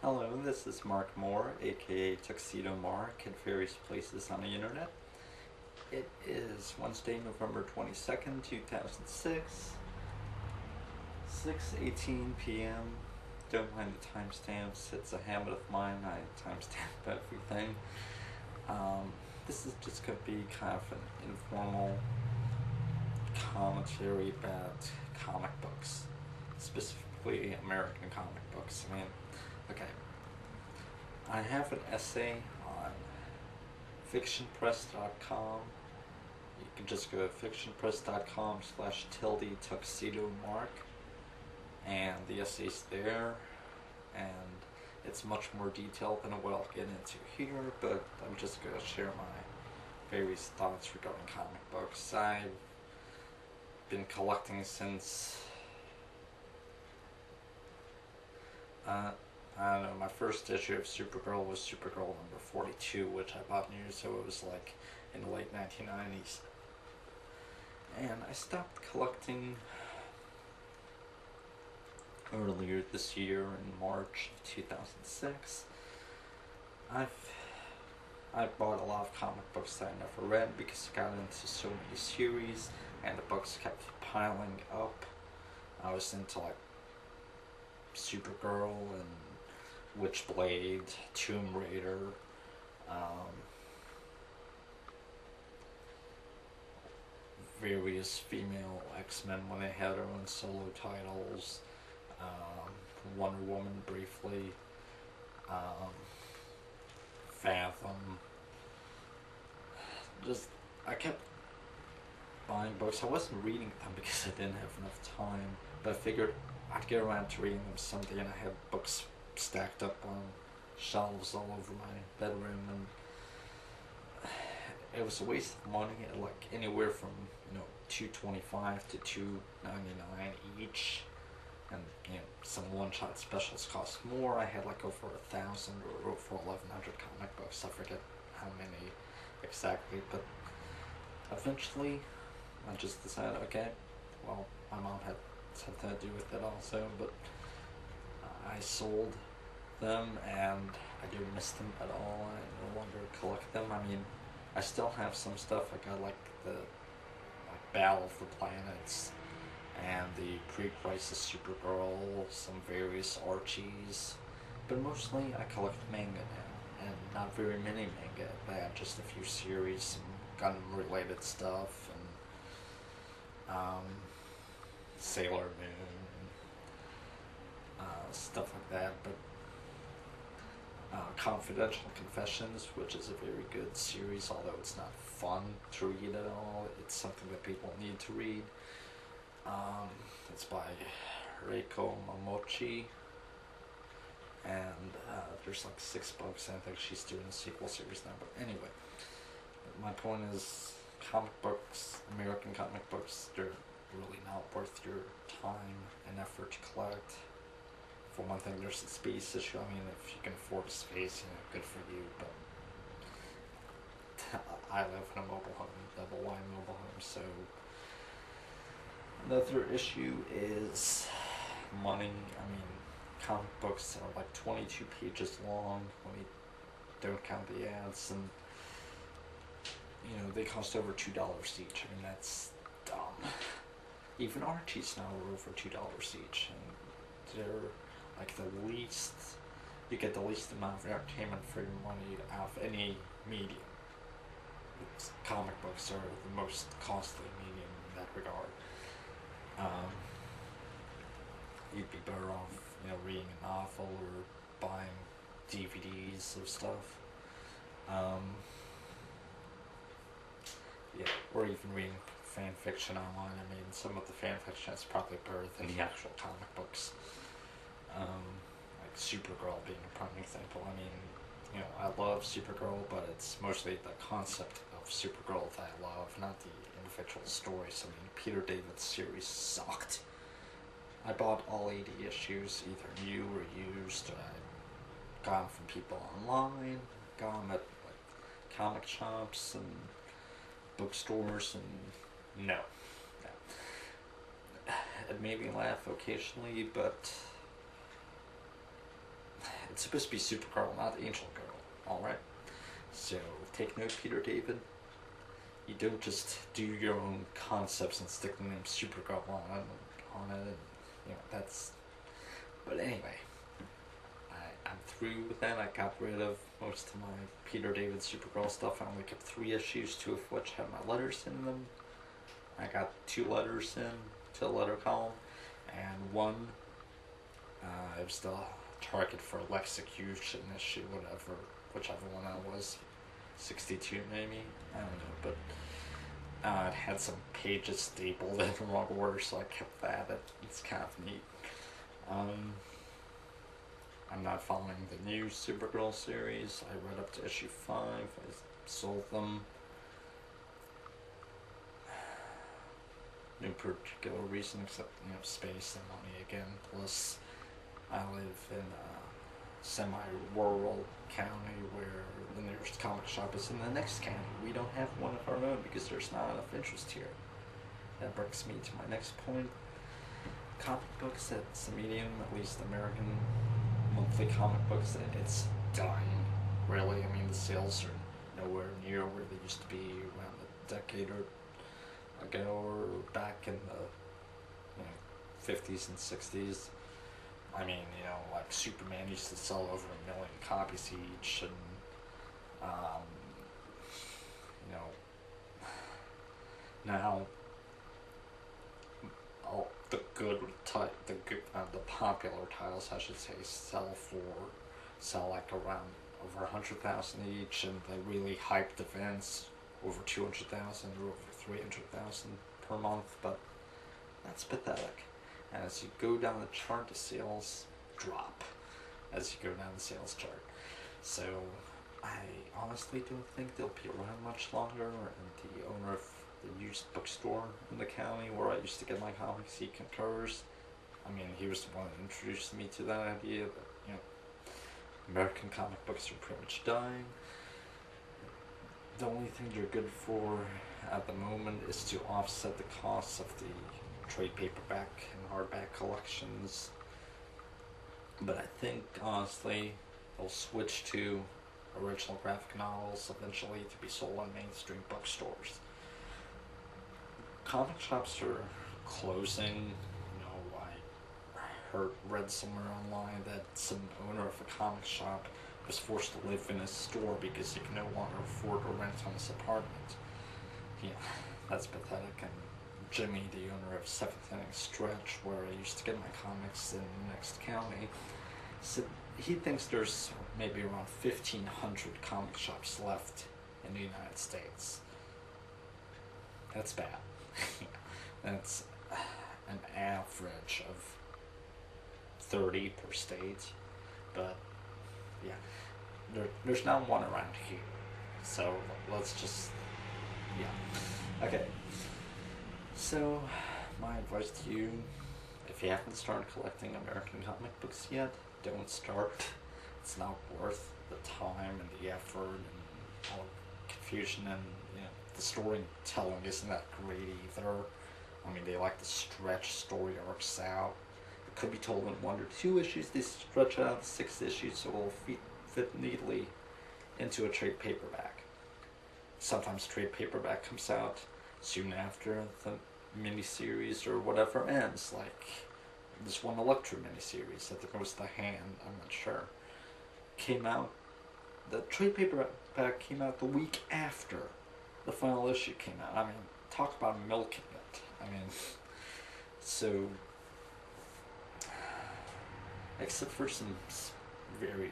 Hello, this is Mark Moore, aka Tuxedo Mark, at various places on the internet. It is Wednesday, November 22nd, 2006, 6:18 p.m. Don't mind the timestamps, it's a habit of mine, I timestamp everything. This is just going to be kind of an informal commentary about comic books, specifically American comic books. Okay, I have an essay on fictionpress.com. You can just go to fictionpress.com/tilde tuxedo mark, and the essay's there, and it's much more detailed than what I'll get into here, but I'm just going to share my various thoughts regarding comic books. I've been collecting since I don't know, my first issue of Supergirl was Supergirl number 42, which I bought new, so it was like in the late 1990s. And I stopped collecting earlier this year in March of 2006. I bought a lot of comic books that I never read because I got into so many series and the books kept piling up. I was into like Supergirl and Witchblade, Tomb Raider, various female X-Men when they had their own solo titles, Wonder Woman briefly, Fathom. Just, I kept buying books. I wasn't reading them because I didn't have enough time, but I figured I'd get around to reading them someday, and I had books stacked up on shelves all over my bedroom, and it was a waste of money, like anywhere from $2.25 to $2.99 each, and some one-shot specials cost more. I had like over 1,000 or over 1,100 comic books. I forget how many exactly, but eventually I just decided, okay, well, my mom had something to do with it also, but I sold them, and I don't miss them at all. I no longer collect them. I still have some stuff. I got like the Battle of the Planets and the pre-crisis Supergirl, some various Archies, but mostly I collect manga now, and not very many manga, but just a few series, some Gundam-related stuff, and Sailor Moon, stuff like that. But Confidential Confessions, which is a very good series, although it's not fun to read at all. It's something that people need to read. It's by Reiko Momochi, and there's like 6 books, and I think she's doing a sequel series now. But anyway, my point is, comic books, American comic books, they're really not worth your time and effort to collect. For one thing, there's a space issue. If you can afford a space, good for you, but I live in a mobile home, double-wide mobile home, so another issue is money. Comic books are like 22 pages long when you don't count the ads, and they cost over $2 each. That's dumb. Even Archie's now are over $2 each, and they're like the least, you get the least amount of entertainment for your money out of any medium. Comic books are the most costly medium in that regard. You'd be better off, reading a novel or buying DVDs of stuff. Or even reading fan fiction online. Some of the fan fiction is probably better than the actual comic books. Like Supergirl being a prime example. I love Supergirl, but it's mostly the concept of Supergirl that I love, not the individual stories. Peter David's series sucked. I bought all 80 issues, either new or used. I got them from people online, got them at comic shops and bookstores, and no. It made me laugh occasionally, but It's supposed to be Supergirl, not Angel Girl. Alright? So, take note, Peter David. You don't just do your own concepts and stick the name Supergirl on it. And, that's... But anyway, I'm through with that. I got rid of most of my Peter David Supergirl stuff. I only kept 3 issues, 2 of which had my letters in them. I got 2 letters in to the letter column, and 1, it was the target for execution issue, whichever one that was. 62 maybe? I don't know, but it had some pages stapled in the wrong order, so I kept that. It's kind of neat. I'm not following the new Supergirl series. I read up to issue 5. I sold them. No particular reason except, space and money again. Plus, I live in a semi-rural county where the nearest comic shop is in the next county. We don't have one of our own because there's not enough interest here. That brings me to my next point. Comic books, it's a medium, at least American monthly comic books, it's dying, really. I mean, the sales are nowhere near where they used to be around a decade ago or back in the 50s and 60s. I mean, like Superman used to sell over 1 million copies each, and now all the the popular titles, I should say, sell like around over 100,000 each, and they really hyped events over 200,000 or over 300,000 per month, but that's pathetic. And as you go down the chart, the sales drop as you go down the sales chart. So I honestly don't think they'll be around much longer, and the owner of the used bookstore in the county where I used to get my comics, he concurs. I mean, he was the one that introduced me to that idea that, American comic books are pretty much dying. The only thing they're good for at the moment is to offset the costs of the trade paperback and hardback collections. But I think, honestly, they'll switch to original graphic novels eventually to be sold on mainstream bookstores. Comic shops are closing. I read somewhere online that some owner of a comic shop was forced to live in a store because he could no longer afford to rent on his apartment. That's pathetic. And Jimmy, the owner of 7th Inning Stretch, where I used to get my comics in the next county, said he thinks there's maybe around 1,500 comic shops left in the United States. That's bad. That's an average of 30 per state, but there's not one around here. So let's just, okay. So my advice to you, if you haven't started collecting American comic books yet, don't start. It's not worth the time and the effort and all the confusion, and the storytelling isn't that great either. I mean, they like to stretch story arcs out. It could be told in 1 or 2 issues. They stretch it out 6 issues so it will fit neatly into a trade paperback. Sometimes trade paperback comes out soon after the miniseries or whatever ends, like this one Electro miniseries, I think it was The Hand, I'm not sure, came out. The trade paperback came out the week after the final issue came out. I mean, talk about milking it. I mean, so, except for some very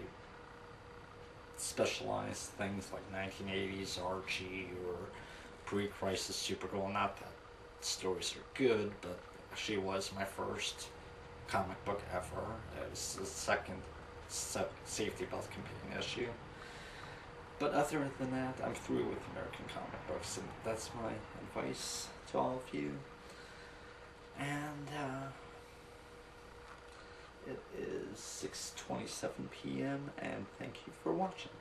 specialized things like 1980s Archie or pre-crisis Supergirl, not that stories are good, but she was my first comic book ever. It was the second safety belt companion issue. But other than that, I'm through with American comic books, and that's my advice to all of you. And it is 6:27 p.m. and thank you for watching.